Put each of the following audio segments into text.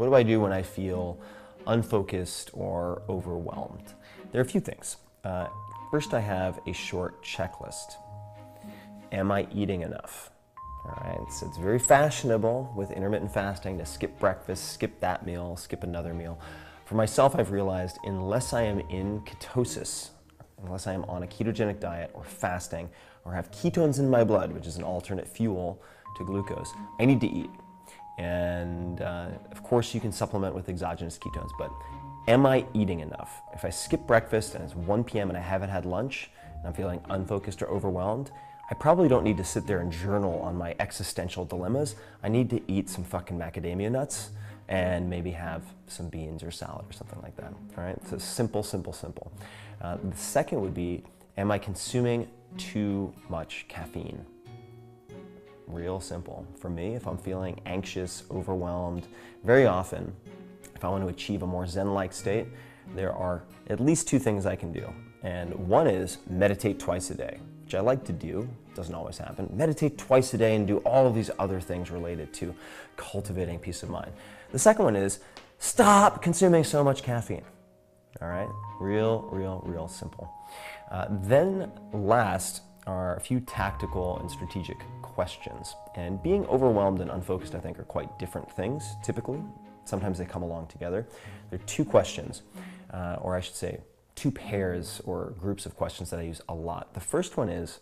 What do I do when I feel unfocused or overwhelmed? There are a few things. First, I have a short checklist. Am I eating enough? All right, so it's very fashionable with intermittent fasting to skip breakfast, skip that meal, skip another meal. For myself, I've realized unless I am in ketosis, unless I am on a ketogenic diet or fasting or have ketones in my blood, which is an alternate fuel to glucose, I need to eat. And of course you can supplement with exogenous ketones, but am I eating enough? If I skip breakfast and it's 1 p.m. and I haven't had lunch and I'm feeling unfocused or overwhelmed, I probably don't need to sit there and journal on my existential dilemmas. I need to eat some fucking macadamia nuts and maybe have some beans or salad or something like that. All right, so simple, simple, simple. The second would be, am I consuming too much caffeine? Real simple. For me, if I'm feeling anxious, overwhelmed, very often, if I want to achieve a more Zen-like state, there are at least 2 things I can do. And one is meditate twice a day, which I like to do, doesn't always happen. Meditate twice a day and do all of these other things related to cultivating peace of mind. The second one is stop consuming so much caffeine. All right, real simple. Then last are a few tactical and strategic questions. And being overwhelmed and unfocused, I think, are quite different things, typically. Sometimes they come along together. There are 2 questions, or I should say 2 pairs or groups of questions that I use a lot. The first one is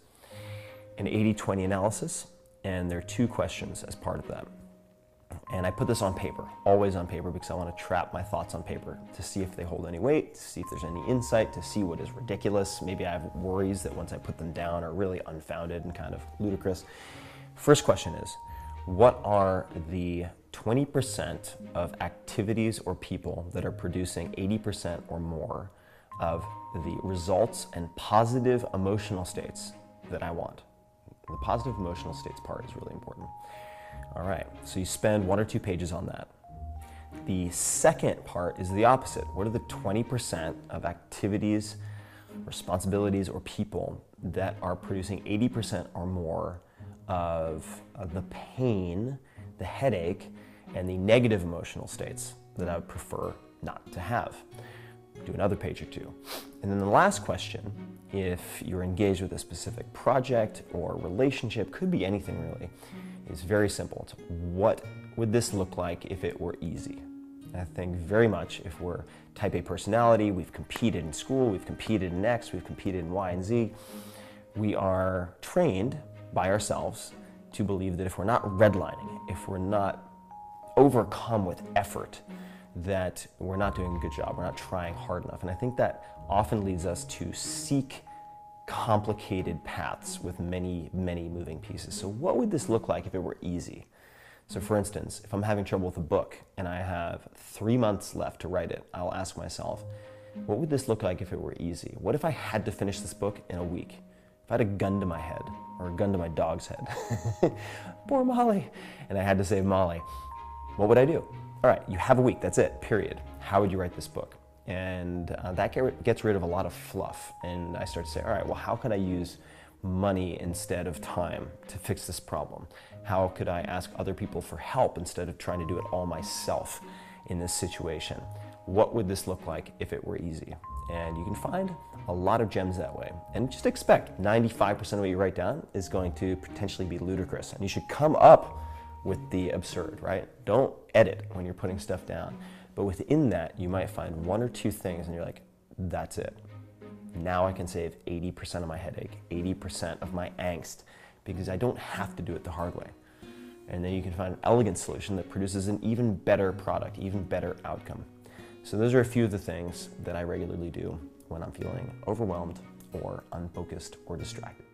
an 80-20 analysis, and there are 2 questions as part of that. And I put this on paper, always on paper, because I want to trap my thoughts on paper to see if they hold any weight, to see if there's any insight, to see what is ridiculous. Maybe I have worries that once I put them down are really unfounded and kind of ludicrous. First question is, what are the 20% of activities or people that are producing 80% or more of the results and positive emotional states that I want? The positive emotional states part is really important. All right, so you spend 1 or 2 pages on that. The second part is the opposite. What are the 20% of activities, responsibilities, or people that are producing 80% or more of the pain, the headache, and the negative emotional states that I would prefer not to have? Do another page or 2. And then the last question, if you're engaged with a specific project or relationship, could be anything really, is very simple. It's what would this look like if it were easy? I think very much if we're type A personality, we've competed in school, we've competed in X, we've competed in Y and Z, we are trained by ourselves to believe that if we're not redlining, if we're not overcome with effort, that we're not doing a good job, we're not trying hard enough. And I think that often leads us to seek complicated paths with many moving pieces. So what would this look like if it were easy? So for instance, if I'm having trouble with a book and I have 3 months left to write it, I'll ask myself, what would this look like if it were easy? What if I had to finish this book in a week? If I had a gun to my head, or a gun to my dog's head, poor Molly, and I had to save Molly, what would I do? All right, you have a week, that's it, period. How would you write this book? And that gets rid of a lot of fluff. And I start to say, all right, well, how could I use money instead of time to fix this problem? How could I ask other people for help instead of trying to do it all myself in this situation? What would this look like if it were easy? And you can find a lot of gems that way. And just expect 95% of what you write down is going to potentially be ludicrous. And you should come up with the absurd, right? Don't edit when you're putting stuff down. But within that, you might find 1 or 2 things and you're like, that's it. Now I can save 80% of my headache, 80% of my angst, because I don't have to do it the hard way. And then you can find an elegant solution that produces an even better product, even better outcome. So those are a few of the things that I regularly do when I'm feeling overwhelmed or unfocused or distracted.